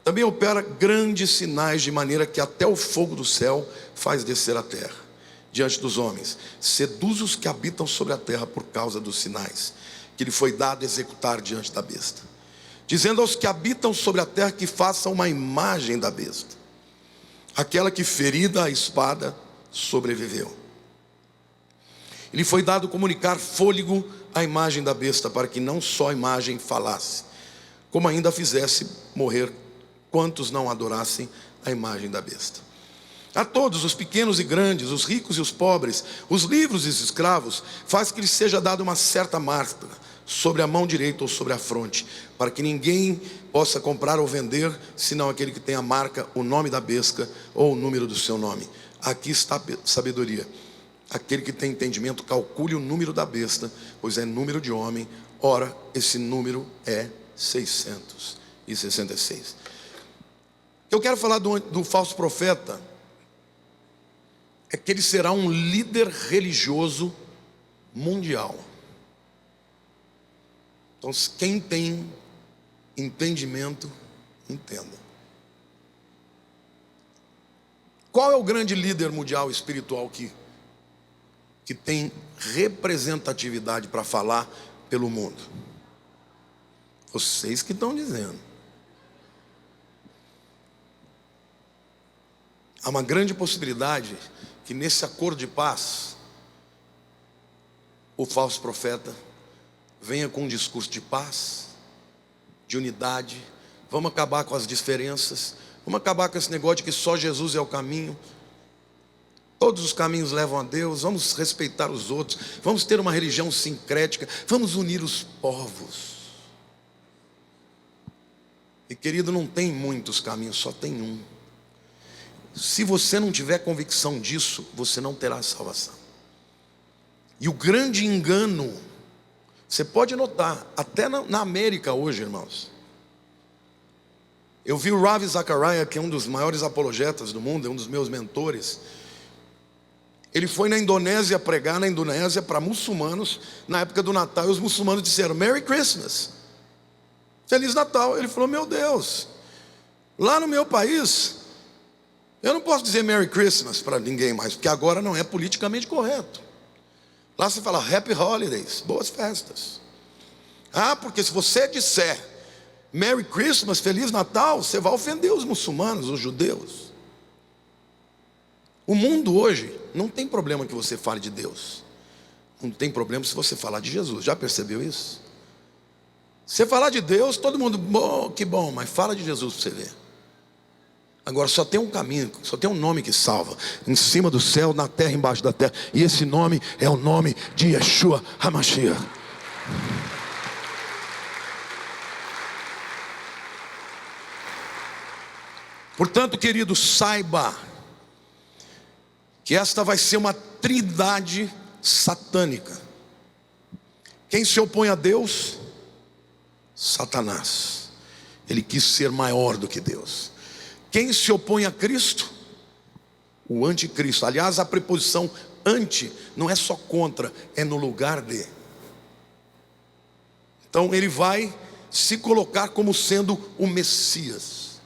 Speaker 1: Também opera grandes sinais, de maneira que até o fogo do céu faz descer a terra diante dos homens. Seduz os que habitam sobre a terra por causa dos sinais que lhe foi dado executar diante da besta, dizendo aos que habitam sobre a terra que façam uma imagem da besta, aquela que ferida a espada sobreviveu. Lhe foi dado comunicar fôlego à imagem da besta, para que não só a imagem falasse, como ainda fizesse morrer quantos não adorassem a imagem da besta. A todos, os pequenos e grandes, os ricos e os pobres, os livres e os escravos, faz que lhes seja dada uma certa marca sobre a mão direita ou sobre a fronte, para que ninguém possa comprar ou vender, senão aquele que tem a marca, o nome da besta ou o número do seu nome. Aqui está a sabedoria. Aquele que tem entendimento, calcule o número da besta, pois é número de homem. Ora, esse número é 666. Eu quero falar do falso profeta. É que ele será um líder religioso mundial. Então, quem tem entendimento, entenda. Qual é o grande líder mundial espiritual que tem representatividade para falar pelo mundo? Vocês que estão dizendo. Há uma grande possibilidade que nesse acordo de paz, o falso profeta venha com um discurso de paz, de unidade. Vamos acabar com as diferenças. Vamos acabar com esse negócio de que só Jesus é o caminho. Todos os caminhos levam a Deus. Vamos respeitar os outros. Vamos ter uma religião sincrética. Vamos unir os povos. E querido, não tem muitos caminhos, só tem um. Se você não tiver convicção disso, você não terá salvação. E o grande engano, você pode notar, até na América hoje, irmãos. Eu vi o Ravi Zachariah, que é um dos maiores apologetas do mundo, é um dos meus mentores. Ele foi na Indonésia pregar na Indonésia para muçulmanos na época do Natal, e os muçulmanos disseram: Merry Christmas, Feliz Natal. Ele falou: meu Deus, lá no meu país Eu não posso dizer Merry Christmas para ninguém mais, porque agora não é politicamente correto. Lá você fala Happy Holidays, boas festas. Porque se você disser Merry Christmas, Feliz Natal, você vai ofender os muçulmanos, os judeus. O mundo hoje não tem problema que você fale de Deus. Não tem problema se você falar de Jesus. Já percebeu isso? Você falar de Deus, todo mundo, que bom, mas fala de Jesus para você ver. Agora só tem um caminho, só tem um nome que salva. Em cima do céu, na terra, embaixo da terra. E esse nome é o nome de Yeshua HaMashiach. Portanto, querido, saiba que esta vai ser uma trindade satânica. Quem se opõe a Deus? Satanás. Ele quis ser maior do que Deus. Quem se opõe a Cristo? O anticristo. Aliás, a preposição anti não é só contra, é no lugar de. Então ele vai se colocar como sendo o Messias.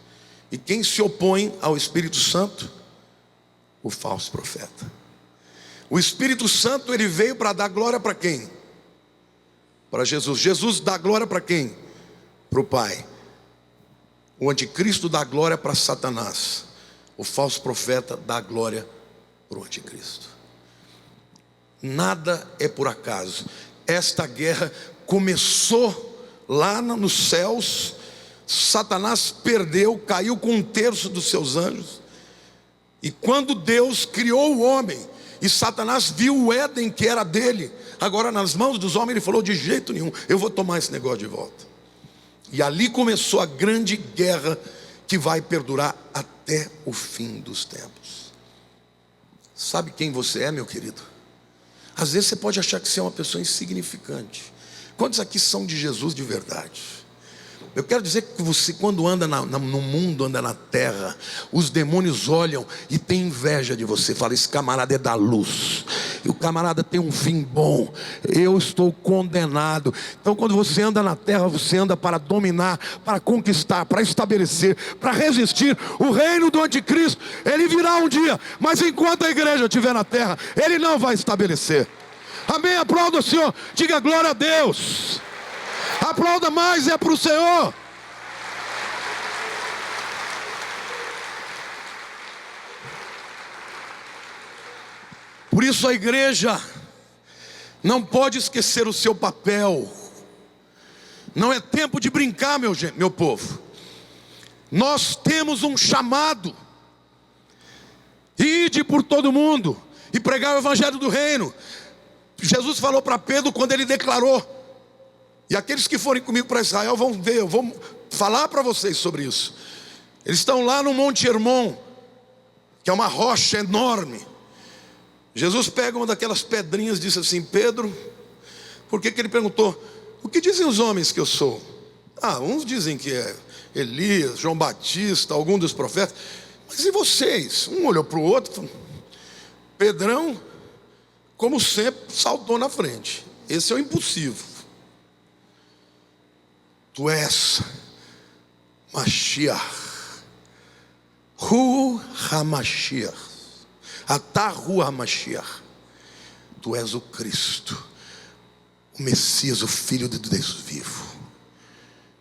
Speaker 1: E quem se opõe ao Espírito Santo? O falso profeta. O Espírito Santo, ele veio para dar glória para quem? Para Jesus. Jesus dá glória para quem? Para o Pai. O anticristo dá glória para Satanás. O falso profeta dá glória para o anticristo. Nada é por acaso. Esta guerra começou lá nos céus. Satanás perdeu, caiu com 1/3 dos seus anjos. E quando Deus criou o homem, e Satanás viu o Éden que era dele, agora nas mãos dos homens, ele falou: de jeito nenhum, eu vou tomar esse negócio de volta. E ali começou a grande guerra que vai perdurar até o fim dos tempos. Sabe quem você é, meu querido? Às vezes você pode achar que você é uma pessoa insignificante. Quantos aqui são de Jesus de verdade? Eu quero dizer que você, quando anda no mundo, anda na terra, os demônios olham e tem inveja de você. Fala: esse camarada é da luz, e o camarada tem um fim bom, eu estou condenado. Então quando você anda na terra, você anda para dominar, para conquistar, para estabelecer, para resistir. O reino do anticristo, ele virá um dia, mas enquanto a igreja estiver na terra, ele não vai estabelecer. Amém? Aplauda o Senhor, diga glória a Deus. Aplauda mais, é para o Senhor. Por isso a igreja não pode esquecer o seu papel. Não é tempo de brincar, meu povo. Nós temos um chamado: ide por todo mundo e pregar o evangelho do reino. Jesus falou para Pedro quando ele declarou: e aqueles que forem comigo para Israel vão ver, eu vou falar para vocês sobre isso. Eles estão lá no Monte Hermon, que é uma rocha enorme. Jesus pega uma daquelas pedrinhas e disse assim: Pedro, por que ele perguntou: o que dizem os homens que eu sou? Uns dizem que é Elias, João Batista, algum dos profetas. Mas e vocês? Um olhou para o outro. Pedrão, como sempre, saltou na frente. Esse é o impulsivo. Tu és Mashiach, Hu HaMashiach, Atahu HaMashiach. Tu és o Cristo, o Messias, o Filho de Deus vivo.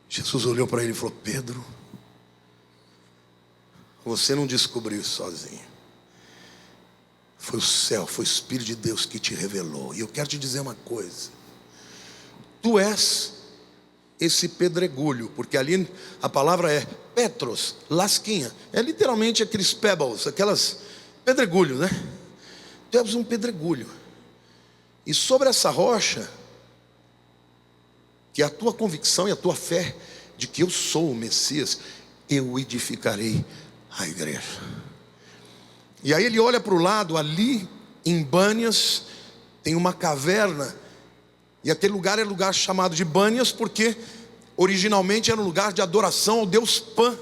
Speaker 1: Jesus olhou para ele e falou: Pedro, você não descobriu isso sozinho. Foi o céu, foi o Espírito de Deus que te revelou. E eu quero te dizer uma coisa: tu és esse pedregulho, porque ali a palavra é Petros, lasquinha. É literalmente aqueles pebbles, aquelas pedregulhos, né? Tu és um pedregulho. E sobre essa rocha, que é a tua convicção e a tua fé de que eu sou o Messias, eu edificarei a igreja. E aí ele olha para o lado, ali em Bânias tem uma caverna. E aquele lugar é lugar chamado de Bânias porque originalmente era um lugar de adoração ao deus Pan.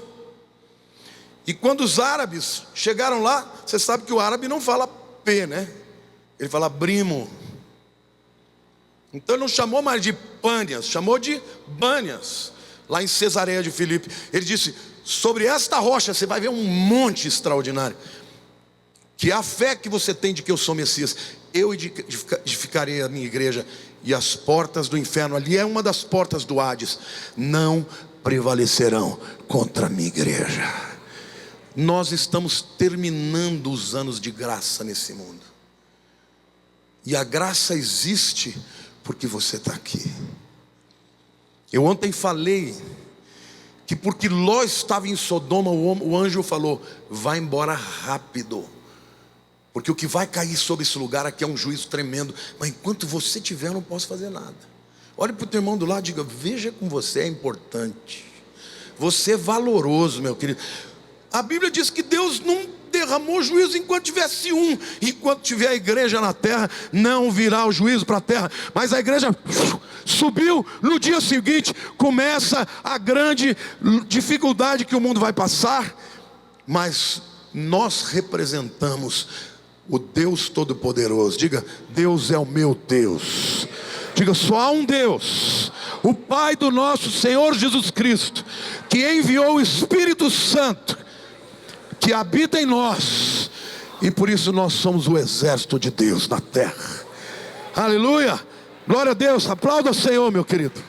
Speaker 1: E quando os árabes chegaram lá, você sabe que o árabe não fala P, né? Ele fala Brimo. Então ele não chamou mais de Pânias, chamou de Bânias, lá em Cesareia de Filipe. Ele disse: Sobre esta rocha você vai ver um monte extraordinário, que é a fé que você tem de que eu sou Messias. Eu edificarei a minha igreja, e as portas do inferno, ali é uma das portas do Hades, não prevalecerão contra a minha igreja. Nós estamos terminando os anos de graça nesse mundo, e a graça existe porque você está aqui. Eu ontem falei que porque Ló estava em Sodoma, o anjo falou: vai embora rápido, porque o que vai cair sobre esse lugar aqui é um juízo tremendo. Mas enquanto você estiver, eu não posso fazer nada. Olhe para o teu irmão do lado e diga: veja como você é importante, você é valoroso, meu querido. A Bíblia diz que Deus não derramou juízo enquanto tivesse um. Enquanto tiver a igreja na terra, não virá o juízo para a terra. Mas a igreja subiu. No dia seguinte começa a grande dificuldade que o mundo vai passar. Mas nós representamos o Deus Todo-Poderoso. Diga: Deus é o meu Deus. Diga: só há um Deus, o Pai do nosso Senhor Jesus Cristo, que enviou o Espírito Santo, que habita em nós, e por isso nós somos o exército de Deus na terra. Aleluia, glória a Deus, aplauda o Senhor, meu querido.